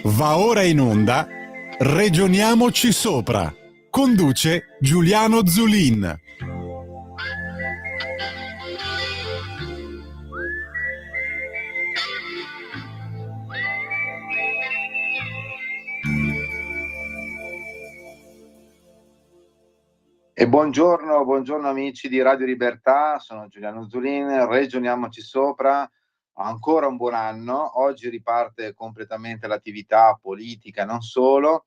Va ora in onda Regioniamoci sopra. Conduce Giuliano Zulin. E buongiorno amici di Radio Libertà, sono Giuliano Zulin, Regioniamoci sopra, ancora un buon anno, oggi riparte completamente l'attività politica, non solo,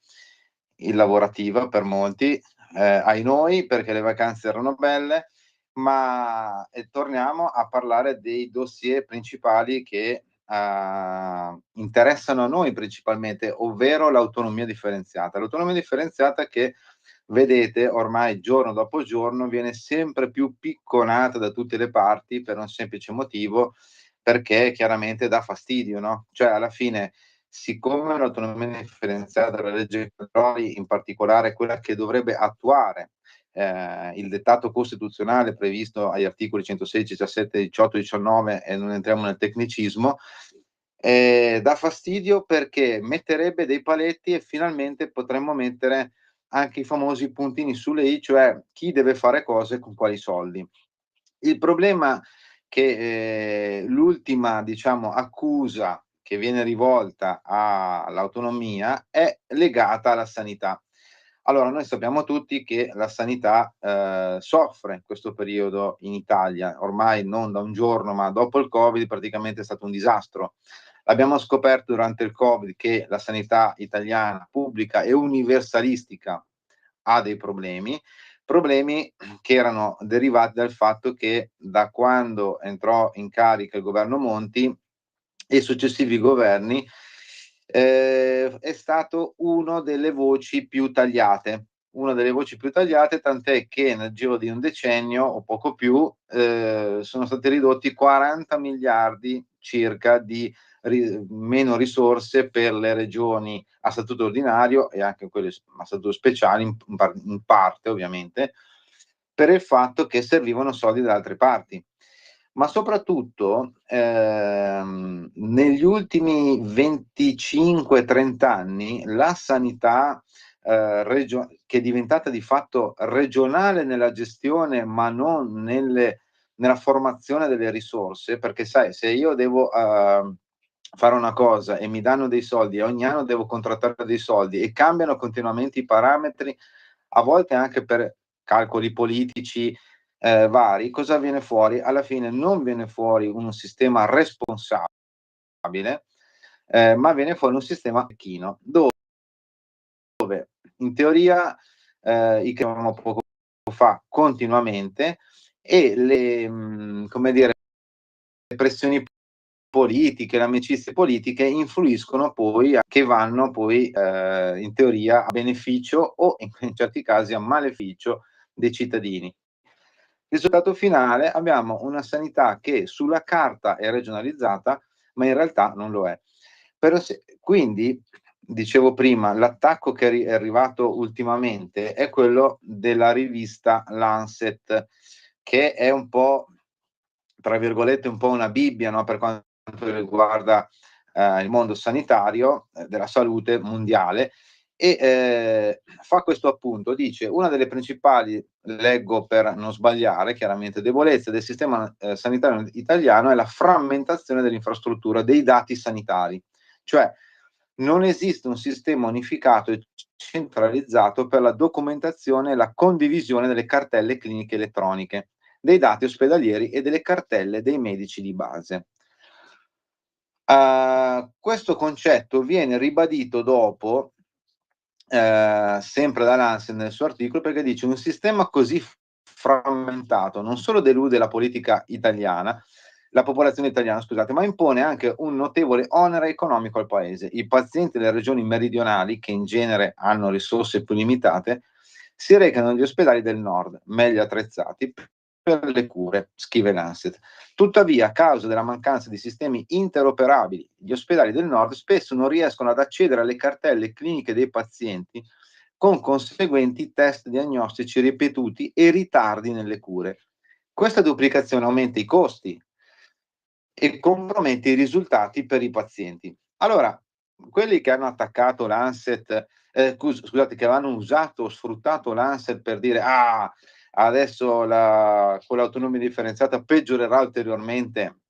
il lavorativa per molti, ai noi perché le vacanze erano belle, ma torniamo a parlare dei dossier principali che interessano a noi principalmente, ovvero l'autonomia differenziata. L'autonomia differenziata che vedete ormai giorno dopo giorno viene sempre più picconata da tutte le parti per un semplice motivo, perché chiaramente dà fastidio, no? Cioè alla fine, siccome l'autonomia differenziata della legge Calderoli, in particolare quella che dovrebbe attuare il dettato costituzionale previsto agli articoli 116, 17, 18, 19 e non entriamo nel tecnicismo, dà fastidio perché metterebbe dei paletti e finalmente potremmo mettere anche i famosi puntini sulle i, cioè chi deve fare cosa e con quali soldi. Il problema che l'ultima, diciamo, accusa che viene rivolta all'autonomia è legata alla sanità. Allora, noi sappiamo tutti che la sanità soffre in questo periodo in Italia, ormai non da un giorno, ma dopo il Covid praticamente è stato un disastro. Abbiamo scoperto durante il Covid che la sanità italiana pubblica e universalistica ha dei problemi che erano derivati dal fatto che da quando entrò in carica il governo Monti e successivi governi è stato una delle voci più tagliate, tant'è che nel giro di un decennio o poco più sono stati ridotti 40 miliardi circa di meno risorse per le regioni a statuto ordinario e anche quelle a statuto speciale in parte ovviamente, per il fatto che servivano soldi da altre parti. Ma soprattutto negli ultimi 25-30 anni la sanità che è diventata di fatto regionale nella gestione ma non nella formazione delle risorse, perché sai, se io devo fare una cosa e mi danno dei soldi e ogni anno devo contrattare dei soldi e cambiano continuamente i parametri, a volte anche per calcoli politici vari, cosa viene fuori? Alla fine non viene fuori un sistema responsabile, ma viene fuori un sistema chino, dove in teoria i che avevamo poco fa continuamente e come dire, le pressioni politiche, le amicizie politiche influiscono poi, che vanno poi in teoria a beneficio o in certi casi a maleficio dei cittadini. Risultato finale, abbiamo una sanità che sulla carta è regionalizzata, ma in realtà non lo è. Quindi, dicevo prima, l'attacco che è arrivato ultimamente è quello della rivista Lancet, che è un po', tra virgolette, un po' una Bibbia, no? Per quanto riguarda il mondo sanitario, della salute mondiale, e fa questo appunto, dice: una delle principali, leggo per non sbagliare, chiaramente, debolezze del sistema sanitario italiano è la frammentazione dell'infrastruttura dei dati sanitari, cioè non esiste un sistema unificato e centralizzato per la documentazione e la condivisione delle cartelle cliniche elettroniche, dei dati ospedalieri e delle cartelle dei medici di base. Questo concetto viene ribadito dopo, sempre da Lancet nel suo articolo, perché dice: un sistema così frammentato non solo delude la politica italiana, la popolazione italiana, scusate, ma impone anche un notevole onere economico al paese. I pazienti delle regioni meridionali, che in genere hanno risorse più limitate, si recano negli ospedali del nord, meglio attrezzati per le cure, scrive Lancet. Tuttavia, a causa della mancanza di sistemi interoperabili, gli ospedali del nord spesso non riescono ad accedere alle cartelle cliniche dei pazienti, con conseguenti test diagnostici ripetuti e ritardi nelle cure. Questa duplicazione aumenta i costi e compromette i risultati per i pazienti. Allora, quelli che hanno attaccato Lancet, scusate, che avevano usato o sfruttato Lancet per dire: "Ah, adesso con l'autonomia differenziata peggiorerà ulteriormente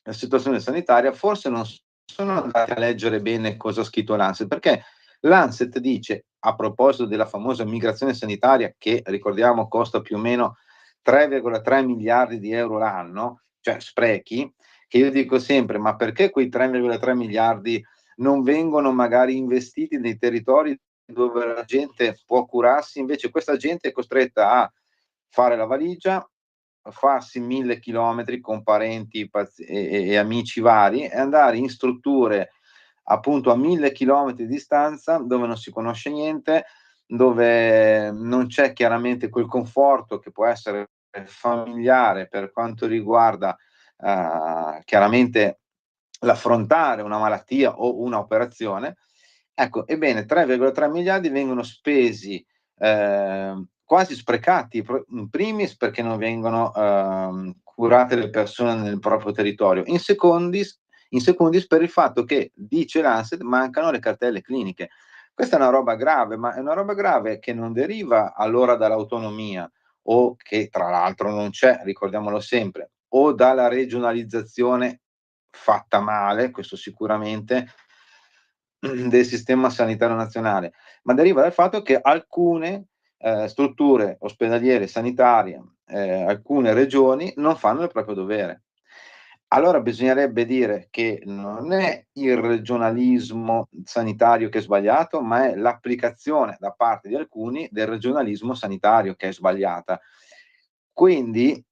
la situazione sanitaria", forse non sono andati a leggere bene cosa ha scritto Lancet, perché Lancet dice, a proposito della famosa migrazione sanitaria, che ricordiamo costa più o meno 3,3 miliardi di euro l'anno, cioè sprechi, che io dico sempre: ma perché quei 3,3 miliardi non vengono magari investiti nei territori dove la gente può curarsi? Invece questa gente è costretta a fare la valigia, farsi 1000 chilometri con parenti e amici vari e andare in strutture appunto a 1000 chilometri di distanza, dove non si conosce niente, dove non c'è chiaramente quel conforto che può essere familiare per quanto riguarda chiaramente l'affrontare una malattia o una operazione. Ecco, ebbene 3,3 miliardi vengono spesi, quasi sprecati, in primis perché non vengono, curate le persone nel proprio territorio, in secondis per il fatto che, dice l'Anset, mancano le cartelle cliniche. Questa è una roba grave, ma è una roba grave che non deriva allora dall'autonomia, o che tra l'altro non c'è, ricordiamolo sempre, o dalla regionalizzazione fatta male, questo sicuramente, del sistema sanitario nazionale, ma deriva dal fatto che alcune, strutture ospedaliere sanitarie, alcune regioni non fanno il proprio dovere. Allora bisognerebbe dire che non è il regionalismo sanitario che è sbagliato, ma è l'applicazione da parte di alcuni del regionalismo sanitario che è sbagliata. Quindi,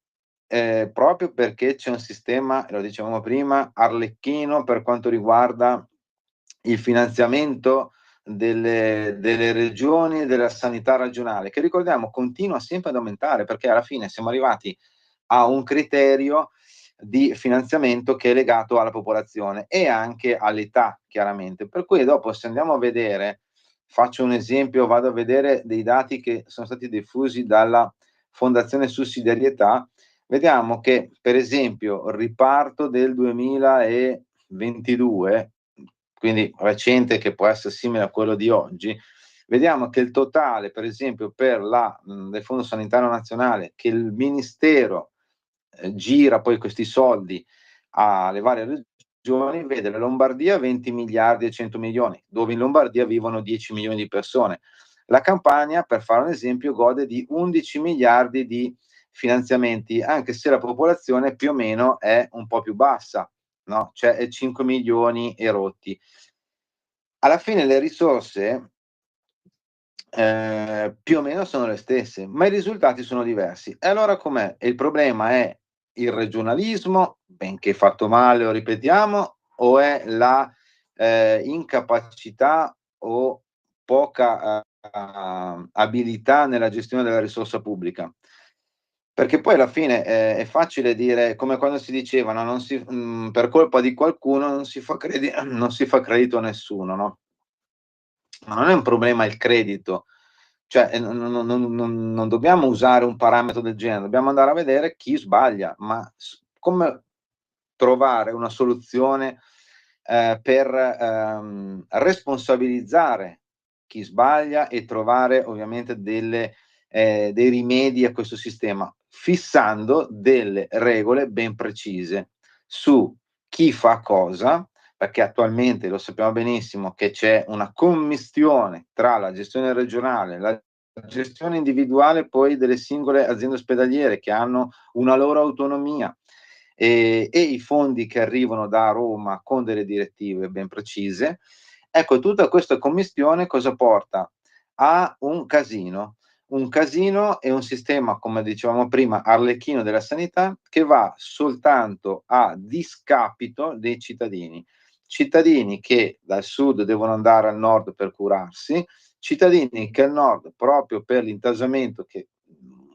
proprio perché c'è un sistema, lo dicevamo prima, arlecchino per quanto riguarda il finanziamento delle regioni e della sanità regionale, che ricordiamo continua sempre ad aumentare, perché alla fine siamo arrivati a un criterio di finanziamento che è legato alla popolazione e anche all'età, chiaramente. Per cui dopo, se andiamo a vedere, faccio un esempio, vado a vedere dei dati che sono stati diffusi dalla Fondazione Sussidiarietà, vediamo che per esempio il riparto del 2022, quindi recente, che può essere simile a quello di oggi, vediamo che il totale, per esempio, del Fondo Sanitario Nazionale, che il Ministero gira poi questi soldi alle varie regioni, vede la Lombardia 20 miliardi e 100 milioni, dove in Lombardia vivono 10 milioni di persone. La Campania, per fare un esempio, gode di 11 miliardi di finanziamenti, anche se la popolazione più o meno è un po' più bassa, no? Cioè è 5 milioni e rotti. Alla fine le risorse più o meno sono le stesse, ma i risultati sono diversi. E allora com'è? E il problema è il regionalismo, benché fatto male, lo ripetiamo, o è la, incapacità o poca, abilità nella gestione della risorsa pubblica? Perché poi alla fine, è facile dire, come quando si diceva, no, per colpa di qualcuno non si fa credito a nessuno, no? Ma non è un problema il credito, cioè, non dobbiamo usare un parametro del genere, dobbiamo andare a vedere chi sbaglia, ma come trovare una soluzione, per, responsabilizzare chi sbaglia e trovare ovviamente dei rimedi a questo sistema, fissando delle regole ben precise su chi fa cosa, perché attualmente lo sappiamo benissimo che c'è una commistione tra la gestione regionale, la gestione individuale poi delle singole aziende ospedaliere che hanno una loro autonomia, e i fondi che arrivano da Roma con delle direttive ben precise. Ecco, tutta questa commistione cosa porta? A un casino e un sistema, come dicevamo prima, arlecchino della sanità, che va soltanto a discapito dei cittadini. Cittadini che dal sud devono andare al nord per curarsi, cittadini che al nord, proprio per l'intasamento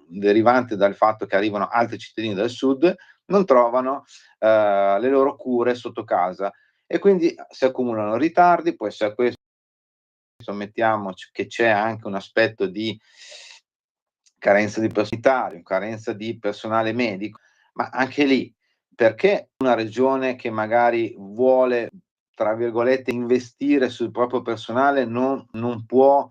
derivante dal fatto che arrivano altri cittadini dal sud, non trovano le loro cure sotto casa e quindi si accumulano ritardi, poi se a questo mettiamoci che c'è anche un aspetto di carenza di sanitario, carenza di personale medico, ma anche lì perché una regione che magari vuole, tra virgolette, investire sul proprio personale non può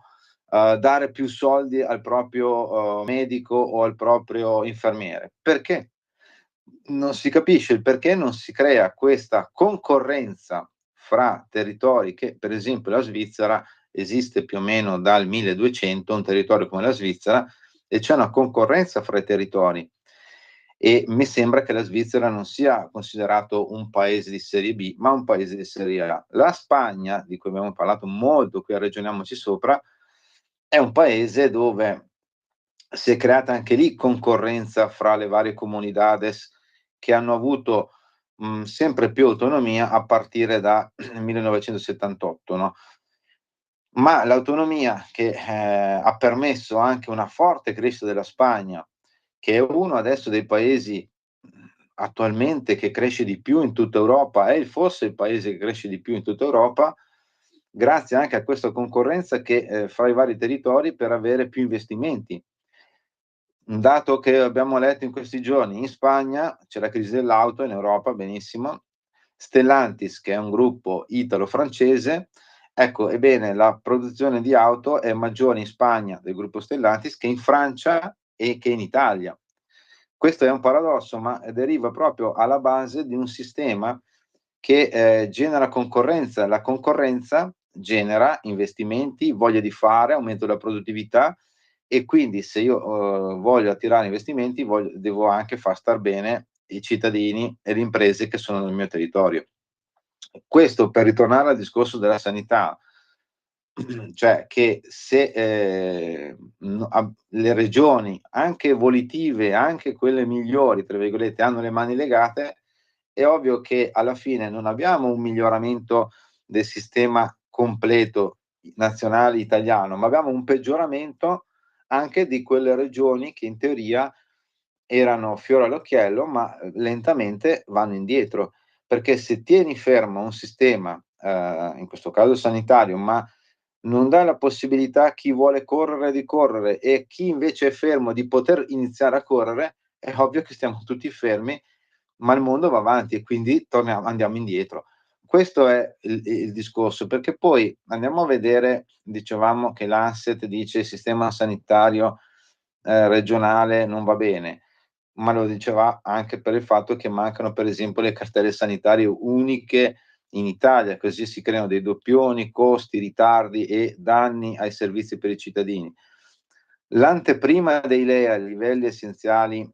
dare più soldi al proprio medico o al proprio infermiere? Perché? Non si capisce il perché non si crea questa concorrenza fra territori che, per esempio la Svizzera esiste più o meno dal 1200, un territorio come la Svizzera, e c'è una concorrenza fra i territori. E mi sembra che la Svizzera non sia considerato un paese di serie B, ma un paese di serie A. La Spagna, di cui abbiamo parlato molto qui a Ragioniamoci Sopra, è un paese dove si è creata anche lì concorrenza fra le varie comunidades che hanno avuto sempre più autonomia a partire da 1978, no? Ma l'autonomia che ha permesso anche una forte crescita della Spagna, che è uno adesso dei paesi attualmente che cresce di più in tutta Europa, è forse il paese che cresce di più in tutta Europa, grazie anche a questa concorrenza che fra i vari territori per avere più investimenti. Un dato che abbiamo letto in questi giorni: in Spagna c'è la crisi dell'auto, in Europa benissimo. Stellantis, che è un gruppo italo-francese, ecco, ebbene la produzione di auto è maggiore in Spagna del gruppo Stellantis che in Francia e che in Italia. Questo è un paradosso, ma deriva proprio alla base di un sistema che genera concorrenza. La concorrenza genera investimenti, voglia di fare, aumento della produttività, e quindi se io voglio attirare investimenti devo anche far star bene i cittadini e le imprese che sono nel mio territorio. Questo per ritornare al discorso della sanità, cioè che se le regioni, anche volitive, anche quelle "migliori", tra virgolette, hanno le mani legate, è ovvio che alla fine non abbiamo un miglioramento del sistema completo nazionale italiano, ma abbiamo un peggioramento anche di quelle regioni che in teoria erano fiore all'occhiello, ma lentamente vanno indietro. Perché se tieni fermo un sistema, in questo caso sanitario, ma non dà la possibilità a chi vuole correre di correre e chi invece è fermo di poter iniziare a correre, è ovvio che stiamo tutti fermi, ma il mondo va avanti e quindi andiamo indietro. Questo è il discorso, perché poi andiamo a vedere, dicevamo che l'Anset dice il sistema sanitario regionale non va bene, ma lo diceva anche per il fatto che mancano per esempio le cartelle sanitarie uniche in Italia, così si creano dei doppioni, costi, ritardi e danni ai servizi per i cittadini. L'anteprima dei LEA, livelli essenziali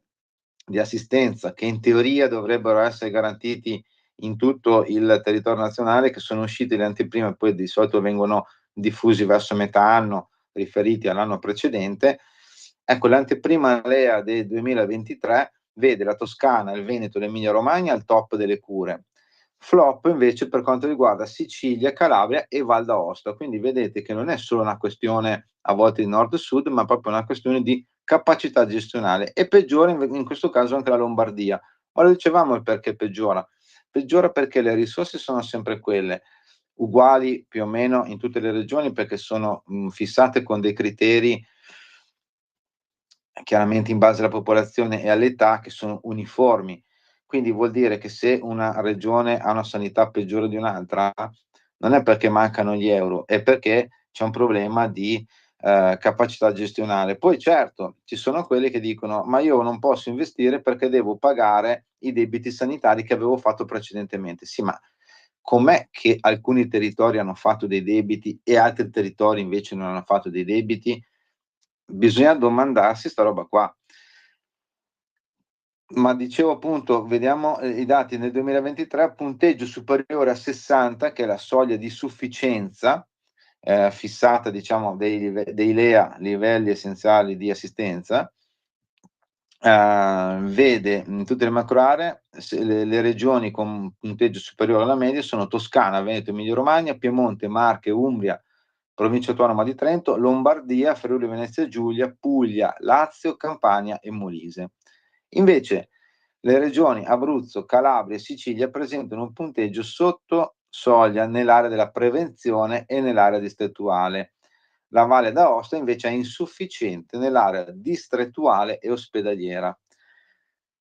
di assistenza, che in teoria dovrebbero essere garantiti in tutto il territorio nazionale, che sono uscite le anteprime, poi di solito vengono diffusi verso metà anno, riferiti all'anno precedente. Ecco, l'anteprima LEA del 2023 vede la Toscana, il Veneto e l'Emilia Romagna al top delle cure. Flop invece per quanto riguarda Sicilia, Calabria e Val d'Aosta. Quindi vedete che non è solo una questione a volte di nord-sud, ma proprio una questione di capacità gestionale. E peggiora in questo caso anche la Lombardia. Ma lo dicevamo il perché peggiora. Peggiora perché le risorse sono sempre quelle, uguali più o meno in tutte le regioni, perché sono fissate con dei criteri chiaramente in base alla popolazione e all'età, che sono uniformi. Quindi vuol dire che se una regione ha una sanità peggiore di un'altra, non è perché mancano gli euro, è perché c'è un problema di capacità gestionale. Poi certo, ci sono quelli che dicono: "Ma io non posso investire perché devo pagare i debiti sanitari che avevo fatto precedentemente". Sì, ma com'è che alcuni territori hanno fatto dei debiti e altri territori invece non hanno fatto dei debiti? Bisogna domandarsi 'sta roba qua. Ma dicevo appunto, vediamo, i dati nel 2023, punteggio superiore a 60, che è la soglia di sufficienza, fissata diciamo dei LEA, livelli essenziali di assistenza, vede in tutte le macro aree se le regioni con punteggio superiore alla media sono Toscana, Veneto, Emilia Romagna, Piemonte, Marche, Umbria, Provincia Autonoma di Trento, Lombardia, Friuli Venezia Giulia, Puglia, Lazio, Campania e Molise. Invece le regioni Abruzzo, Calabria e Sicilia presentano un punteggio sotto soglia nell'area della prevenzione e nell'area distrettuale. La Valle d'Aosta invece è insufficiente nell'area distrettuale e ospedaliera.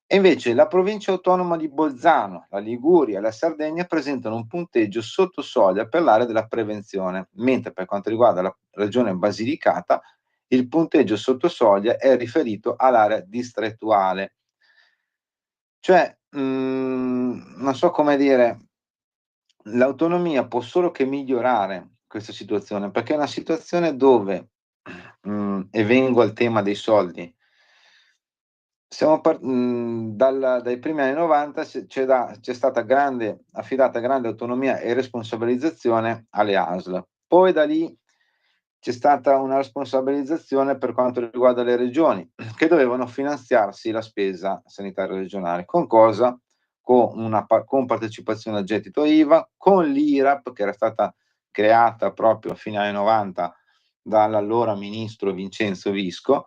E invece la provincia autonoma di Bolzano, la Liguria e la Sardegna presentano un punteggio sotto soglia per l'area della prevenzione, mentre per quanto riguarda la regione Basilicata il punteggio sotto soglia è riferito all'area distrettuale. Cioè, non so come dire, l'autonomia può solo che migliorare questa situazione, perché è una situazione dove, e vengo al tema dei soldi, dai primi anni '90 c'è stata affidata grande autonomia e responsabilizzazione alle ASL. Poi da lì c'è stata una responsabilizzazione per quanto riguarda le regioni, che dovevano finanziarsi la spesa sanitaria regionale. Con cosa? Con partecipazione al gettito IVA, con l'IRAP che era stata creata proprio a fine anni '90 dall'allora ministro Vincenzo Visco,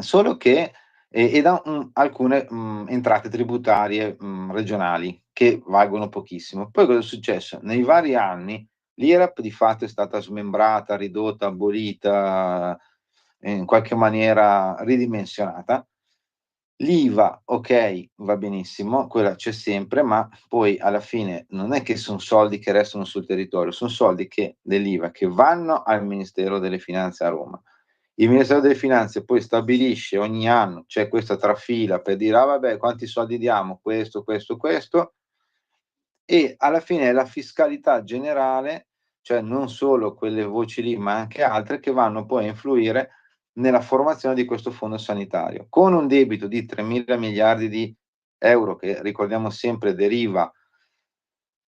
solo che e da alcune, entrate tributarie, regionali che valgono pochissimo. Poi cosa è successo? Nei vari anni l'IRAP di fatto è stata smembrata, ridotta, abolita, in qualche maniera ridimensionata. L'IVA, okay, va benissimo, quella c'è sempre, ma poi alla fine non è che son soldi che restano sul territorio, son soldi dell'IVA che vanno al Ministero delle Finanze a Roma. Il Ministero delle Finanze poi stabilisce ogni anno, c'è questa trafila per dire: "Ah vabbè, quanti soldi diamo? Questo, questo, questo", e alla fine è la fiscalità generale, cioè non solo quelle voci lì, ma anche altre, che vanno poi a influire nella formazione di questo fondo sanitario. Con un debito di 3.000 miliardi di euro, che ricordiamo sempre deriva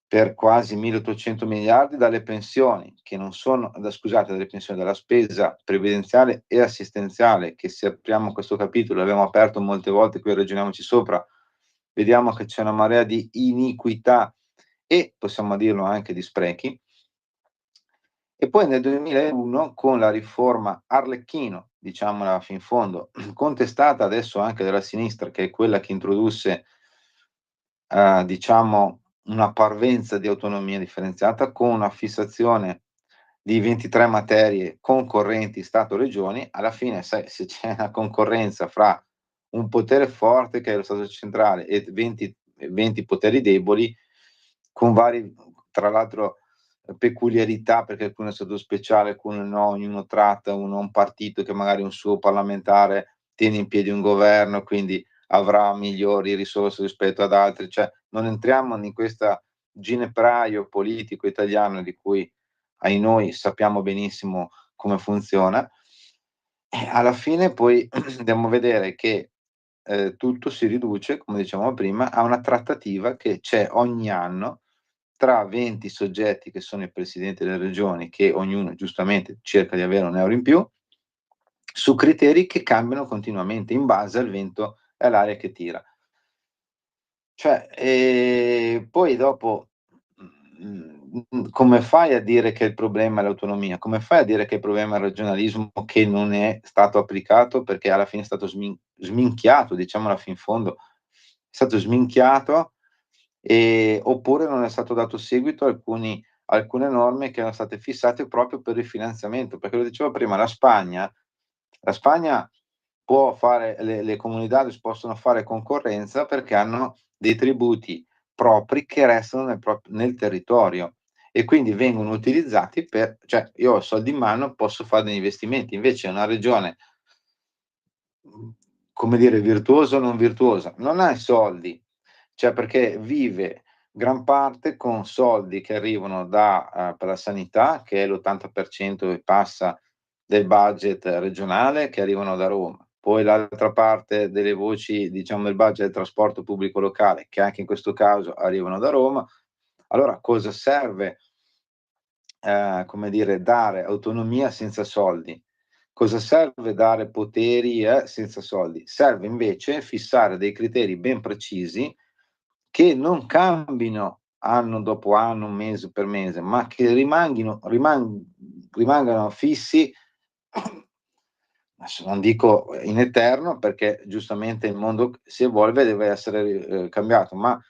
per quasi 1.800 miliardi dalle pensioni, che non sono scusate, dalle pensioni, dalla spesa previdenziale e assistenziale, che se apriamo questo capitolo, l'abbiamo aperto molte volte, qui ragioniamoci sopra, vediamo che c'è una marea di iniquità e, possiamo dirlo, anche di sprechi. E poi nel 2001 con la riforma Arlecchino, diciamola fin fondo, contestata adesso anche dalla sinistra, che è quella che introdusse, diciamo una parvenza di autonomia differenziata con una fissazione di 23 materie concorrenti Stato-Regioni, alla fine sai se c'è una concorrenza fra un potere forte che è lo Stato centrale e 20 poteri deboli con vari, tra l'altro, peculiarità, perché alcuno è stato speciale, alcuno no, ognuno tratta, uno ha un partito che magari un suo parlamentare tiene in piedi un governo, quindi avrà migliori risorse rispetto ad altri, cioè non entriamo in questa ginepraio politico italiano di cui noi sappiamo benissimo come funziona. E alla fine poi andiamo a vedere che, tutto si riduce, come dicevamo prima, a una trattativa che c'è ogni anno tra 20 soggetti che sono i presidenti delle regioni, che ognuno giustamente cerca di avere 1 euro in più, su criteri che cambiano continuamente in base al vento e all'aria che tira. Cioè, poi dopo, come fai a dire che il problema è l'autonomia? Come fai a dire che il problema è il regionalismo che non è stato applicato perché alla fine è stato sminchiato, diciamola fin fondo, è stato sminchiato, oppure non è stato dato seguito a alcune norme che erano state fissate proprio per il finanziamento, perché lo dicevo prima, la Spagna può fare le comunidades possono fare concorrenza perché hanno dei tributi propri che restano nel territorio e quindi vengono utilizzati cioè io ho soldi in mano, posso fare degli investimenti, invece una regione, come dire, virtuosa o non virtuosa, non ha i soldi, cioè perché vive gran parte con soldi che arrivano per la sanità, che è l'80% e passa del budget regionale, che arrivano da Roma. Poi l'altra parte delle voci, diciamo, del budget del trasporto pubblico locale, che anche in questo caso arrivano da Roma. Allora cosa serve, come dire, dare autonomia senza soldi? Cosa serve dare poteri, senza soldi? Serve invece fissare dei criteri ben precisi che non cambino anno dopo anno, mese per mese, ma che rimangano fissi, adesso non dico in eterno, perché giustamente il mondo si evolve e deve essere, cambiato, ma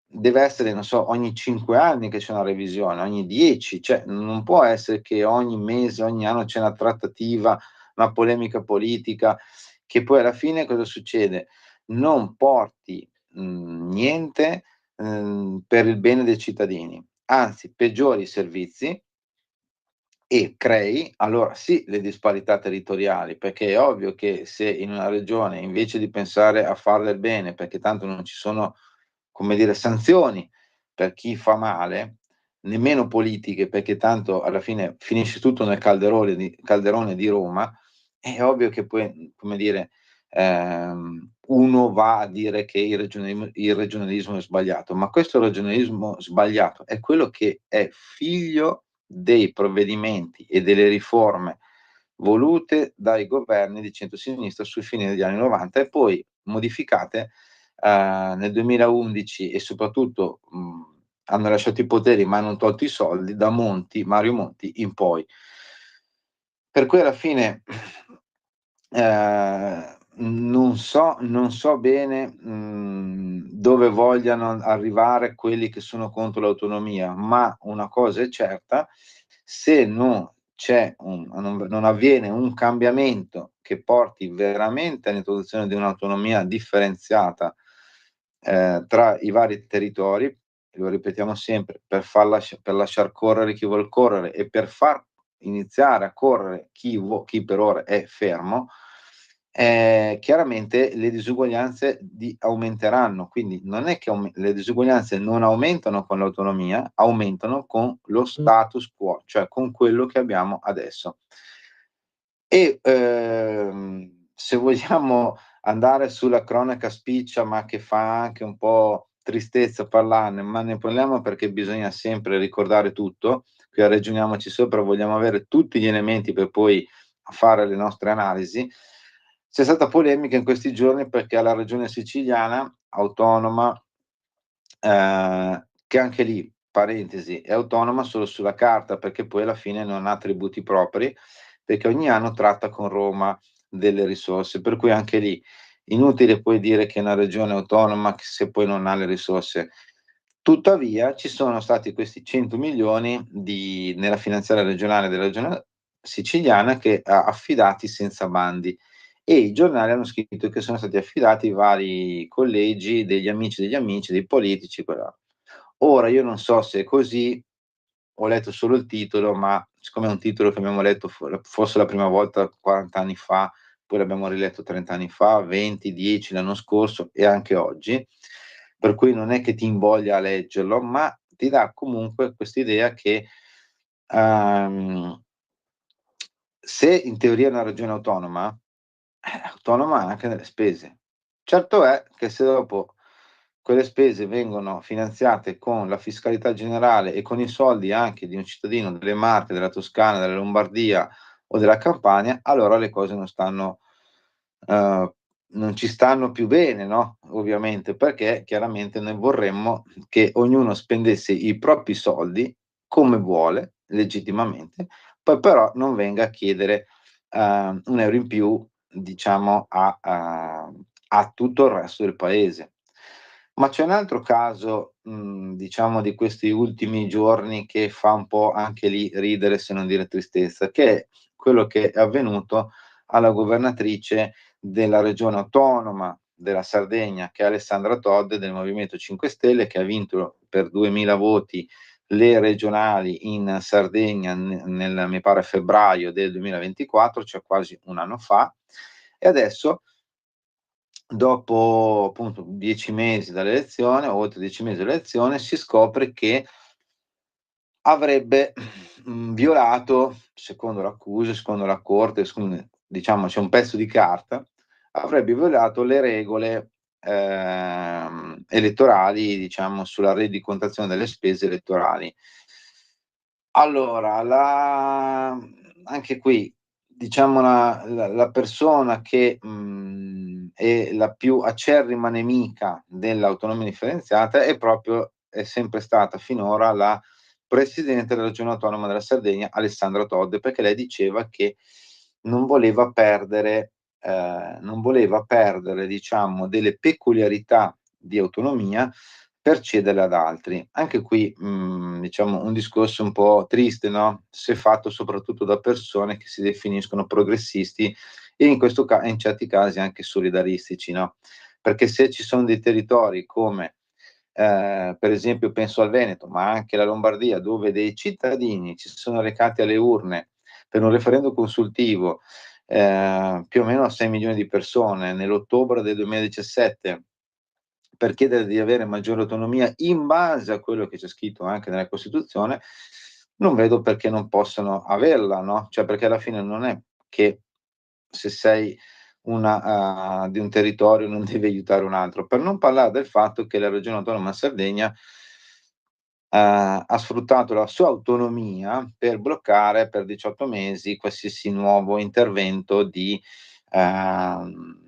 deve essere, non so, ogni 5 anni che c'è una revisione, ogni 10, cioè non può essere che ogni mese, ogni anno c'è una trattativa, una polemica politica che poi alla fine cosa succede? Non porti niente per il bene dei cittadini, anzi peggiori i servizi e crei allora sì le disparità territoriali, perché è ovvio che se in una regione invece di pensare a far del bene, perché tanto non ci sono, come dire, sanzioni per chi fa male, nemmeno politiche, perché tanto alla fine finisce tutto nel calderone di Roma, è ovvio che poi, come dire, uno va a dire che il regionalismo è sbagliato, ma questo regionalismo sbagliato è quello che è figlio dei provvedimenti e delle riforme volute dai governi di centrosinistra sui fine degli anni '90 e poi modificate, nel 2011 e soprattutto, hanno lasciato i poteri ma hanno tolto i soldi da Mario Monti in poi. Per cui alla fine, non so bene, dove vogliano arrivare quelli che sono contro l'autonomia, ma una cosa è certa: se non avviene un cambiamento che porti veramente all'introduzione di un'autonomia differenziata, tra i vari territori, lo ripetiamo sempre, per lasciar correre chi vuol correre e per far iniziare a correre chi per ora è fermo, chiaramente le disuguaglianze aumenteranno. Quindi non è che le disuguaglianze non aumentano con l'autonomia, aumentano con lo status quo, cioè con quello che abbiamo adesso. E, se vogliamo andare sulla cronaca spiccia, ma che fa anche un po' tristezza parlarne, ma ne parliamo perché bisogna sempre ricordare tutto, qui a Ragioniamoci Sopra vogliamo avere tutti gli elementi per poi fare le nostre analisi. C'è stata polemica in questi giorni perché alla regione siciliana autonoma, che anche lì, parentesi, è autonoma solo sulla carta, perché poi alla fine non ha attributi propri, perché ogni anno tratta con Roma delle risorse, per cui anche lì inutile poi dire che è una regione autonoma che se poi non ha le risorse. Tuttavia ci sono stati questi 100 milioni nella finanziaria regionale della regione siciliana che ha affidati senza bandi e i giornali hanno scritto che sono stati affidati vari collegi degli amici, dei politici, quella. Ora io non so se è così, ho letto solo il titolo, ma siccome è un titolo che abbiamo letto forse la prima volta 40 anni fa, poi l'abbiamo riletto 30 anni fa, 20, 10 l'anno scorso e anche oggi, per cui non è che ti invoglia a leggerlo, ma ti dà comunque quest'idea che, uhm, se in teoria è una regione autonoma, autonoma anche nelle spese. Certo è che se dopo quelle spese vengono finanziate con la fiscalità generale e con i soldi anche di un cittadino delle Marche, della Toscana, della Lombardia o della Campania, allora le cose uhm, non ci stanno più bene, no, ovviamente, perché chiaramente noi vorremmo che ognuno spendesse i propri soldi come vuole, legittimamente, poi però non venga a chiedere, 1 euro in più, diciamo, a tutto il resto del paese. Ma c'è un altro caso, diciamo di questi ultimi giorni che fa un po' anche lì ridere, se non dire tristezza, che è quello che è avvenuto alla governatrice della regione autonoma della Sardegna, che è Alessandra Todde del Movimento 5 Stelle, che ha vinto per 2000 voti le regionali in Sardegna nel mi pare febbraio del 2024, cioè quasi 1 anno fa, e adesso dopo appunto 10 mesi dall'elezione, o oltre 10 mesi dall'elezione, si scopre che avrebbe, violato, secondo l'accuse, secondo la corte, diciamo c'è un pezzo di carta, avrebbe violato le regole, elettorali, diciamo sulla rendicontazione delle spese elettorali. Allora, anche qui, diciamo la persona che, è la più acerrima nemica dell'autonomia differenziata è sempre stata finora la presidente della regione autonoma della Sardegna, Alessandra Todde, perché lei diceva che non voleva perdere diciamo delle peculiarità di autonomia per cederle ad altri. Anche qui, diciamo un discorso un po' triste, no, se fatto soprattutto da persone che si definiscono progressisti e in certi casi anche solidaristici, no, perché se ci sono dei territori come, per esempio penso al Veneto, ma anche la Lombardia, dove dei cittadini si sono recati alle urne per un referendum consultivo, più o meno 6 milioni di persone nell'ottobre del 2017, per chiedere di avere maggiore autonomia in base a quello che c'è scritto anche nella Costituzione, non vedo perché non possano averla, no, cioè perché alla fine non è che se sei di un territorio non devi aiutare un altro. Per non parlare del fatto che la Regione Autonoma Sardegna, ha sfruttato la sua autonomia per bloccare per 18 mesi qualsiasi nuovo intervento di, ehm,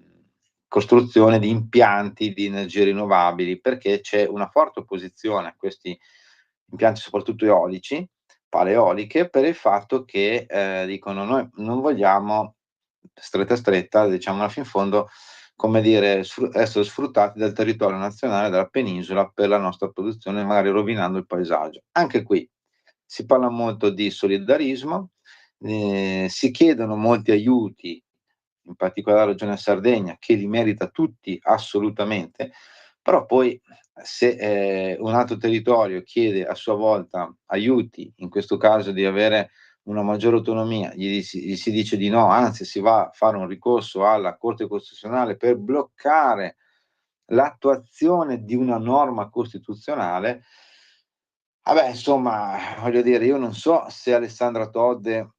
costruzione di impianti di energie rinnovabili, perché c'è una forte opposizione a questi impianti, soprattutto eolici, pale eoliche, per il fatto che, dicono: "Noi non vogliamo stretta, diciamola fin fondo, come dire, essere sfruttati dal territorio nazionale, dalla penisola per la nostra produzione, magari rovinando il paesaggio." Anche qui si parla molto di solidarismo, si chiedono molti aiuti, in particolare la Regione Sardegna, che li merita tutti assolutamente, però poi se, un altro territorio chiede a sua volta aiuti, in questo caso di avere una maggiore autonomia, gli si dice di no, anzi si va a fare un ricorso alla Corte Costituzionale per bloccare l'attuazione di una norma costituzionale. Vabbè, insomma, voglio dire, io non so se Alessandra Todde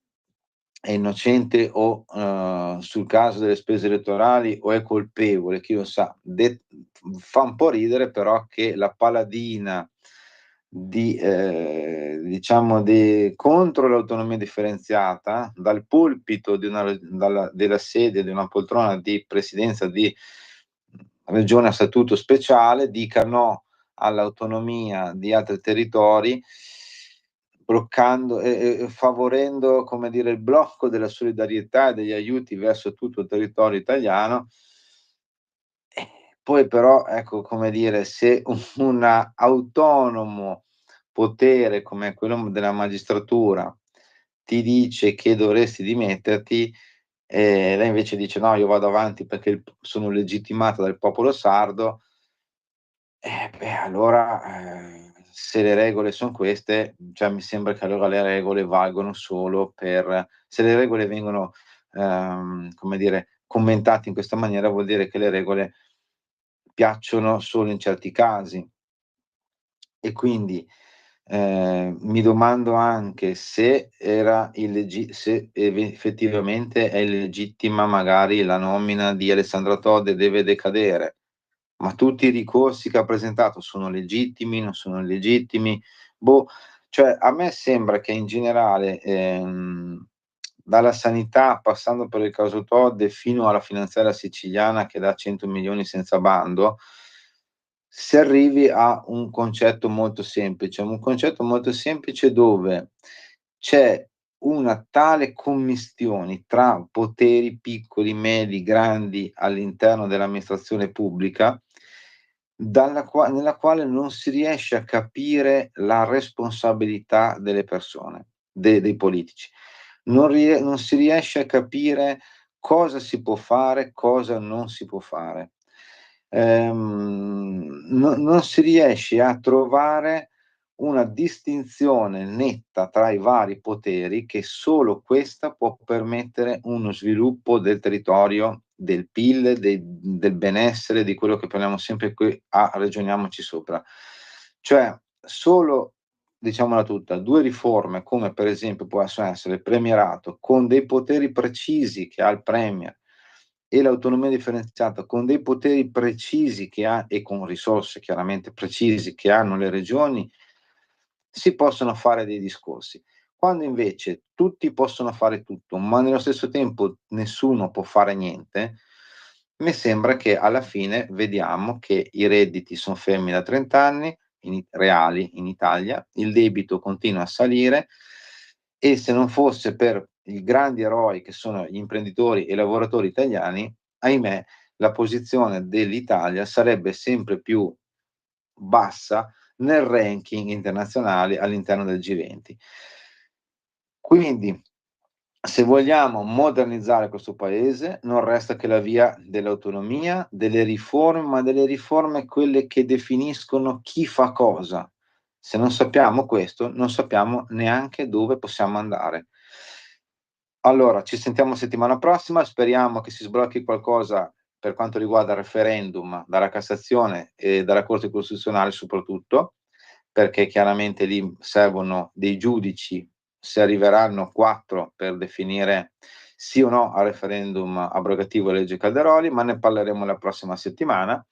è innocente o, sul caso delle spese elettorali o è colpevole, chi lo sa. Fa un po' ridere però che la paladina di diciamo contro l'autonomia differenziata, dal pulpito di una re dalla della sede di una poltrona di presidenza di regione a statuto speciale, dica no all'autonomia di altri territori, bloccando e favorendo, come dire, il blocco della solidarietà e degli aiuti verso tutto il territorio italiano. Poi però, ecco, come dire, se un autonomo potere come quello della magistratura ti dice che dovresti dimetterti, lei invece dice: "No, io vado avanti perché sono legittimata dal popolo sardo", beh, allora, se le regole son queste, cioè mi sembra che allora le regole valgono solo per se le regole vengono, come dire, commentate in questa maniera, vuol dire che le regole piacciono solo in certi casi. E quindi, mi domando anche se effettivamente è illegittima magari la nomina di Alessandra Todde deve decadere. Ma tutti i ricorsi che ha presentato sono legittimi, non sono illegittimi? Boh, cioè a me sembra che in generale, dalla sanità, passando per il caso Todde, fino alla finanziaria siciliana che dà 100 milioni senza bando, si arrivi a un concetto molto semplice dove c'è una tale commistione tra poteri piccoli, medi, grandi all'interno dell'amministrazione pubblica, nella quale non si riesce a capire la responsabilità delle persone, dei politici. Non si riesce a capire cosa si può fare, cosa non si può fare. Non si riesce a trovare una distinzione netta tra i vari poteri, che solo questa può permettere uno sviluppo del territorio, del PIL, del benessere, di quello che parliamo sempre qui a Ragioniamoci Sopra. Cioè, solo, diciamola tutta, 2 riforme, come per esempio possono essere il premierato, con dei poteri precisi che ha il premier, e l'autonomia differenziata con dei poteri precisi che ha e con risorse chiaramente precisi che hanno le regioni, si possono fare dei discorsi. Quando invece tutti possono fare tutto, ma nello stesso tempo nessuno può fare niente, mi sembra che alla fine vediamo che i redditi son fermi da 30 anni, reali in Italia, il debito continua a salire e se non fosse per i grandi eroi che sono gli imprenditori e i lavoratori italiani, ahimè, la posizione dell'Italia sarebbe sempre più bassa nel ranking internazionale all'interno del G20. Quindi Se vogliamo modernizzare questo paese, non resta che la via dell'autonomia, delle riforme, ma delle riforme quelle che definiscono chi fa cosa. Se non sappiamo questo, non sappiamo neanche dove possiamo andare. Allora, ci sentiamo settimana prossima, speriamo che si sblocchi qualcosa per quanto riguarda il referendum dalla Cassazione e dalla Corte Costituzionale soprattutto, perché chiaramente lì servono dei giudici, se arriveranno 4 per definire sì o no al referendum abrogativo della legge Calderoli, ma ne parleremo la prossima settimana.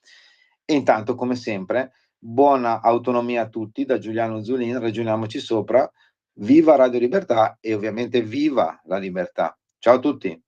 E intanto, come sempre, buona autonomia a tutti da Giuliano Zulin, ragioniamoci sopra. Viva Radio Libertà e ovviamente viva la libertà. Ciao a tutti.